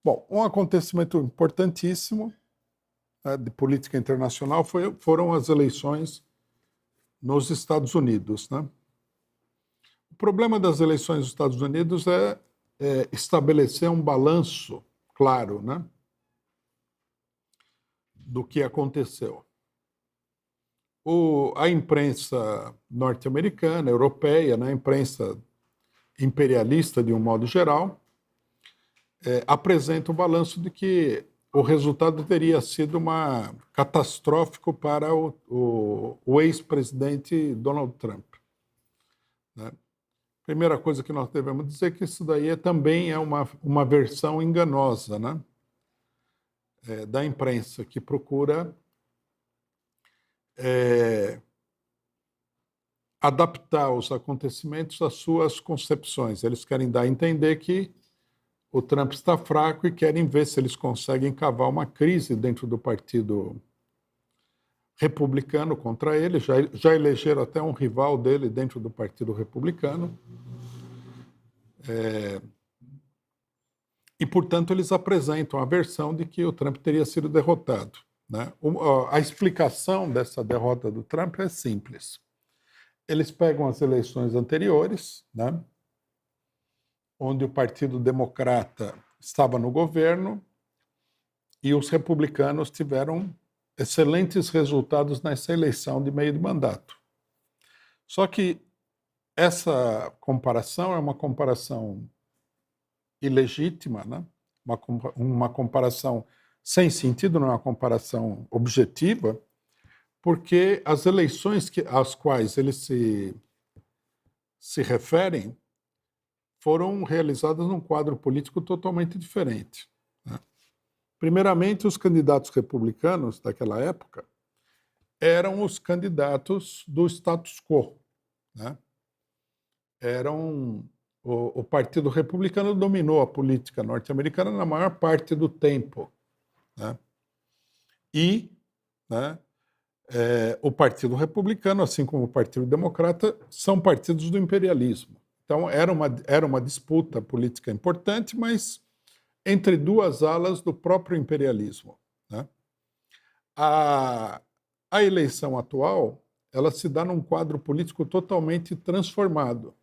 Bom, um acontecimento importantíssimo, né, de política internacional foram as eleições nos Estados Unidos, né? O problema das eleições nos Estados Unidos é estabelecer um balanço claro, né, do que aconteceu. A imprensa norte-americana, europeia, né, a imprensa imperialista de um modo geral, apresenta o balanço de que o resultado teria sido catastrófico para o ex-presidente Donald Trump, né? Primeira coisa que nós devemos dizer é que isso daí também é uma versão enganosa, né, da imprensa, que procura adaptar os acontecimentos às suas concepções. Eles querem dar a entender que o Trump está fraco e querem ver se eles conseguem cavar uma crise dentro do partido republicano contra ele. Já elegeram até um rival dele dentro do partido republicano. E, portanto, eles apresentam a versão de que o Trump teria sido derrotado, né? A explicação dessa derrota do Trump é simples. Eles pegam as eleições anteriores, né, onde o Partido Democrata estava no governo e os republicanos tiveram excelentes resultados nessa eleição de meio de mandato. Só que essa comparação é uma comparação ilegítima, né? Uma comparação sem sentido, não é uma comparação objetiva, porque as eleições às quais eles se referem foram realizadas num quadro político totalmente diferente, né? Primeiramente, os candidatos republicanos daquela época eram os candidatos do status quo, né? O Partido Republicano dominou a política norte-americana na maior parte do tempo, né? E, né, o Partido Republicano, assim como o Partido Democrata, são partidos do imperialismo. Então, era uma disputa política importante, mas entre duas alas do próprio imperialismo, né? A eleição atual, ela se dá num quadro político totalmente transformado.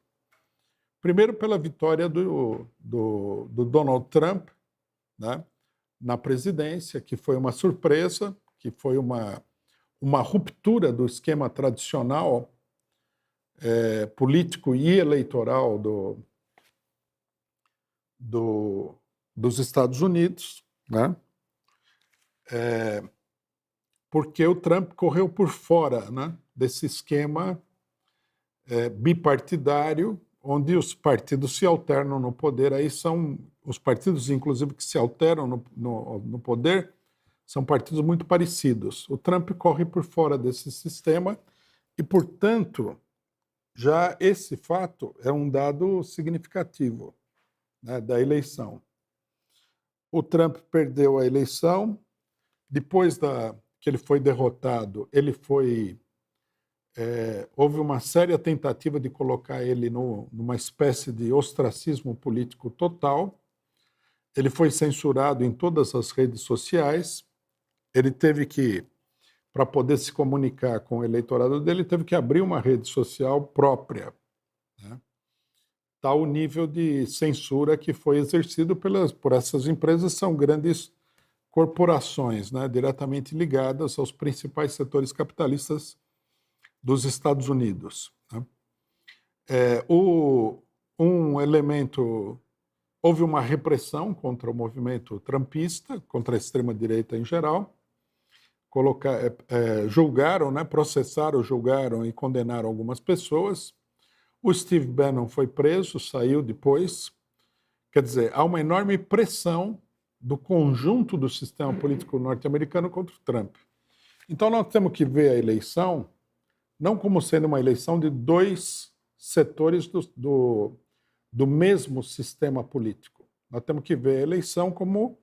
Primeiro, pela vitória do Donald Trump, né, na presidência, que foi uma surpresa, que foi uma ruptura do esquema tradicional político e eleitoral dos Estados Unidos, né? Porque o Trump correu por fora, né, desse esquema bipartidário, onde os partidos se alternam no poder. Aí são os partidos, inclusive, que se alteram no poder, são partidos muito parecidos. O Trump corre por fora desse sistema e, portanto, já esse fato é um dado significativo, né, da eleição. O Trump perdeu a eleição. Depois que ele foi derrotado, houve uma séria tentativa de colocar ele numa espécie de ostracismo político total. Ele foi censurado em todas as redes sociais. Ele teve que, para poder se comunicar com o eleitorado dele, teve que abrir uma rede social própria, né? Tal nível de censura que foi exercido por essas empresas. São grandes corporações, né, diretamente ligadas aos principais setores capitalistas dos Estados Unidos, né? Um elemento... Houve uma repressão contra o movimento trumpista, contra a extrema-direita em geral. Julgaram, né, processaram, julgaram e condenaram algumas pessoas. O Steve Bannon foi preso, saiu depois. Quer dizer, há uma enorme pressão do conjunto do sistema político norte-americano contra o Trump. Então, nós temos que ver a eleição não como sendo uma eleição de dois setores do mesmo sistema político. Nós temos que ver a eleição como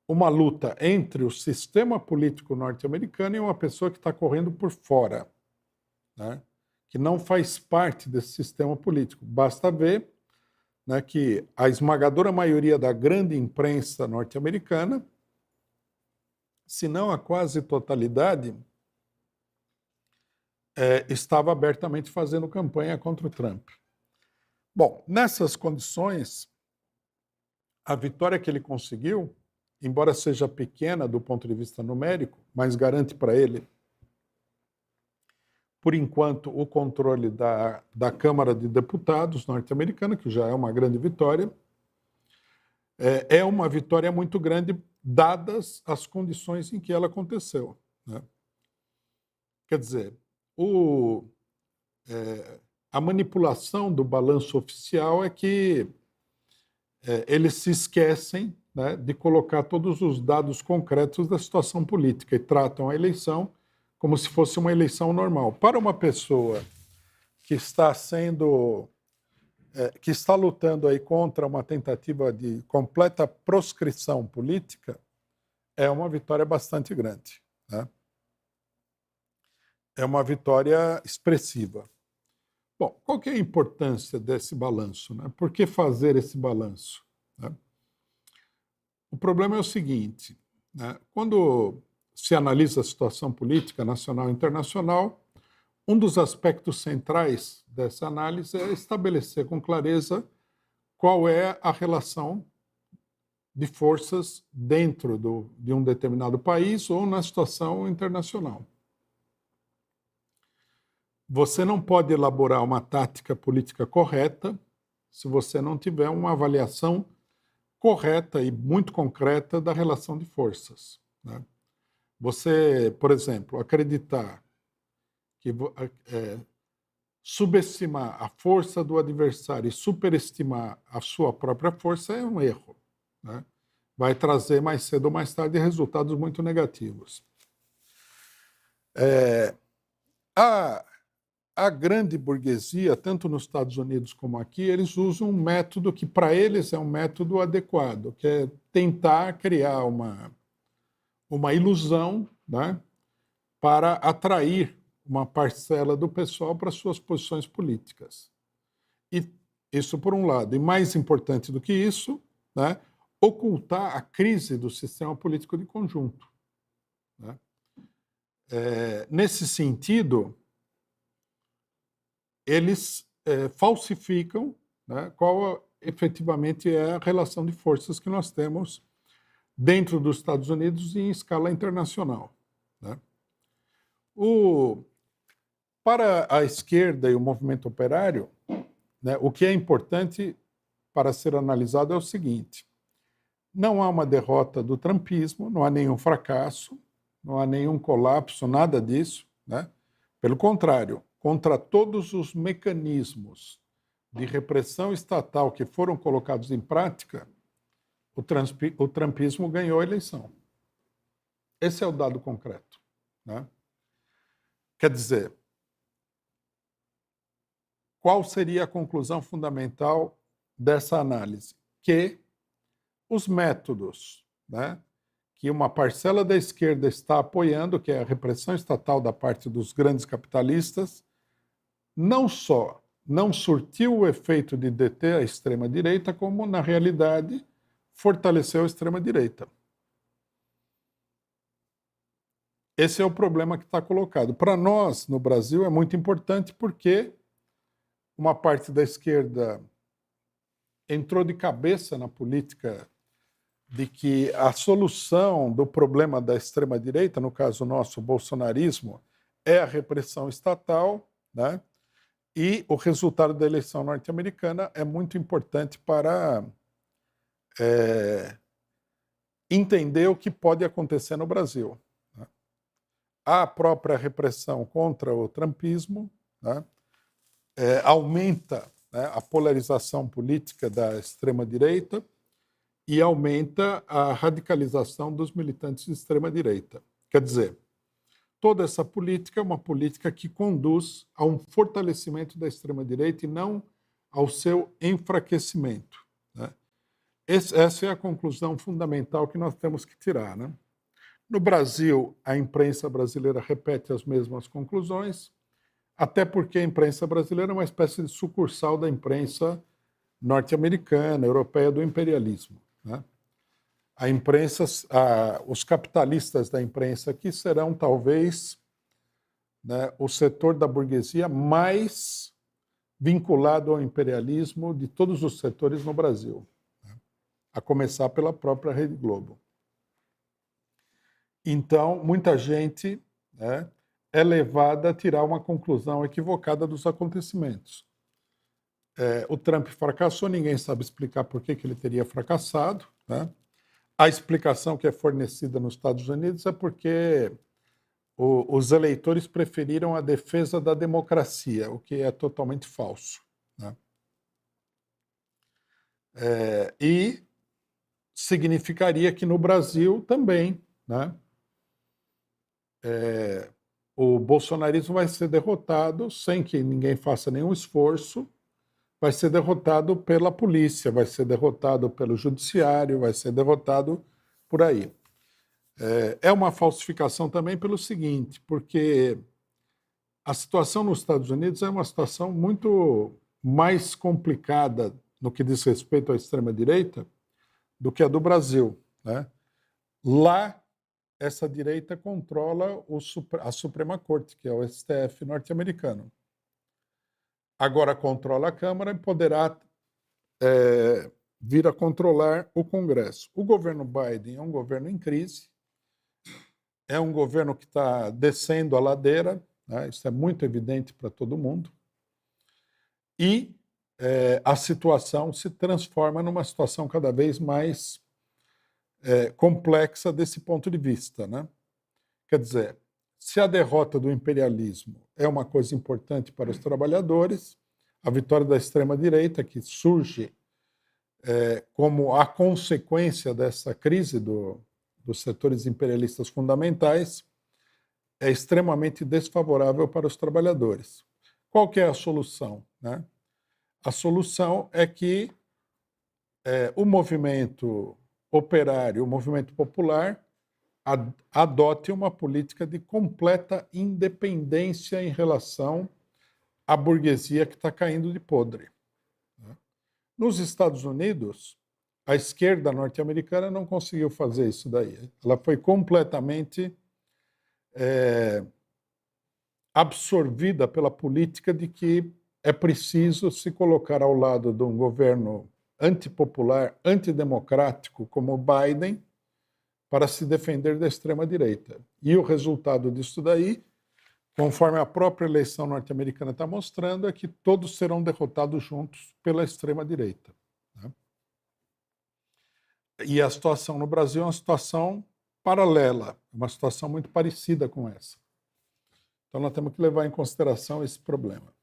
uma luta entre o sistema político norte-americano e uma pessoa que está correndo por fora, né, que não faz parte desse sistema político. Basta ver né, que a esmagadora maioria da grande imprensa norte-americana, se não a quase totalidade, estava abertamente fazendo campanha contra o Trump. Bom, nessas condições, a vitória que ele conseguiu, embora seja pequena do ponto de vista numérico, mas garante para ele, por enquanto, o controle da Câmara de Deputados norte-americana, que já é uma grande vitória, é uma vitória muito grande, dadas as condições em que ela aconteceu, né? Quer dizer, a manipulação do balanço oficial é que eles se esquecem, né, de colocar todos os dados concretos da situação política e tratam a eleição como se fosse uma eleição normal. Para uma pessoa que está que está lutando aí contra uma tentativa de completa proscrição política, é uma vitória bastante grande, né? É uma vitória expressiva. Bom, qual que é a importância desse balanço, né? Por que fazer esse balanço, né? O problema é o seguinte, né? Quando se analisa a situação política nacional e internacional, um dos aspectos centrais dessa análise é estabelecer com clareza qual é a relação de forças dentro de um determinado país ou na situação internacional. Você não pode elaborar uma tática política correta se você não tiver uma avaliação correta e muito concreta da relação de forças, né? Você, por exemplo, acreditar que subestimar a força do adversário e superestimar a sua própria força é um erro, né? Vai trazer mais cedo ou mais tarde resultados muito negativos. A grande burguesia, tanto nos Estados Unidos como aqui, eles usam um método que para eles é um método adequado, que é tentar criar uma ilusão, né, para atrair uma parcela do pessoal para suas posições políticas. E isso por um lado. E mais importante do que isso, né, ocultar a crise do sistema político de conjunto, né? Nesse sentido, eles falsificam, né, qual efetivamente é a relação de forças que nós temos dentro dos Estados Unidos e em escala internacional, né? Para a esquerda e o movimento operário, né, o que é importante para ser analisado é o seguinte: não há uma derrota do trumpismo, não há nenhum fracasso, não há nenhum colapso, nada disso, né? Pelo contrário, contra todos os mecanismos de repressão estatal que foram colocados em prática, o trumpismo ganhou a eleição. Esse é o dado concreto, né? Quer dizer, qual seria a conclusão fundamental dessa análise? Que os métodos, né, que uma parcela da esquerda está apoiando, que é a repressão estatal da parte dos grandes capitalistas, não só não surtiu o efeito de deter a extrema-direita, como, na realidade, fortaleceu a extrema-direita. Esse é o problema que está colocado. Para nós, no Brasil, é muito importante porque uma parte da esquerda entrou de cabeça na política de que a solução do problema da extrema-direita, no caso nosso, o bolsonarismo, é a repressão estatal, né? E o resultado da eleição norte-americana é muito importante para entender o que pode acontecer no Brasil, né? A própria repressão contra o trumpismo, né, aumenta, né, a polarização política da extrema-direita e aumenta a radicalização dos militantes de extrema-direita. Quer dizer, toda essa política é uma política que conduz a um fortalecimento da extrema-direita e não ao seu enfraquecimento, né? Essa é a conclusão fundamental que nós temos que tirar, né? No Brasil, a imprensa brasileira repete as mesmas conclusões, até porque a imprensa brasileira é uma espécie de sucursal da imprensa norte-americana, europeia do imperialismo, né? A imprensa, os capitalistas da imprensa aqui serão talvez, né, o setor da burguesia mais vinculado ao imperialismo de todos os setores no Brasil, né? A começar pela própria Rede Globo. Então, muita gente, né, é levada a tirar uma conclusão equivocada dos acontecimentos. O Trump fracassou, ninguém sabe explicar por que ele teria fracassado, né? A explicação que é fornecida nos Estados Unidos é porque os eleitores preferiram a defesa da democracia, o que é totalmente falso, né? E significaria que no Brasil também, né, o bolsonarismo vai ser derrotado sem que ninguém faça nenhum esforço, vai ser derrotado pela polícia, vai ser derrotado pelo judiciário, vai ser derrotado por aí. É uma falsificação também pelo seguinte, porque a situação nos Estados Unidos é uma situação muito mais complicada no que diz respeito à extrema-direita do que a do Brasil, né? Lá, essa direita controla a Suprema Corte, que é o STF norte-americano. Agora controla a Câmara e poderá vir a controlar o Congresso. O governo Biden é um governo em crise, é um governo que está descendo a ladeira, né? Isso é muito evidente para todo mundo, e a situação se transforma numa situação cada vez mais complexa desse ponto de vista, né? Quer dizer, se a derrota do imperialismo é uma coisa importante para os trabalhadores, a vitória da extrema-direita, que surge como a consequência dessa crise dos setores imperialistas fundamentais, é extremamente desfavorável para os trabalhadores. Qual que é a solução, né? A solução é que o movimento operário, o movimento popular, adote uma política de completa independência em relação à burguesia que está caindo de podre, né? Nos Estados Unidos, a esquerda norte-americana não conseguiu fazer isso daí. Ela foi completamente absorvida pela política de que é preciso se colocar ao lado de um governo antipopular, antidemocrático como o Biden, para se defender da extrema-direita. E o resultado disso daí, conforme a própria eleição norte-americana está mostrando, é que todos serão derrotados juntos pela extrema-direita, né? E a situação no Brasil é uma situação paralela, uma situação muito parecida com essa. Então nós temos que levar em consideração esse problema.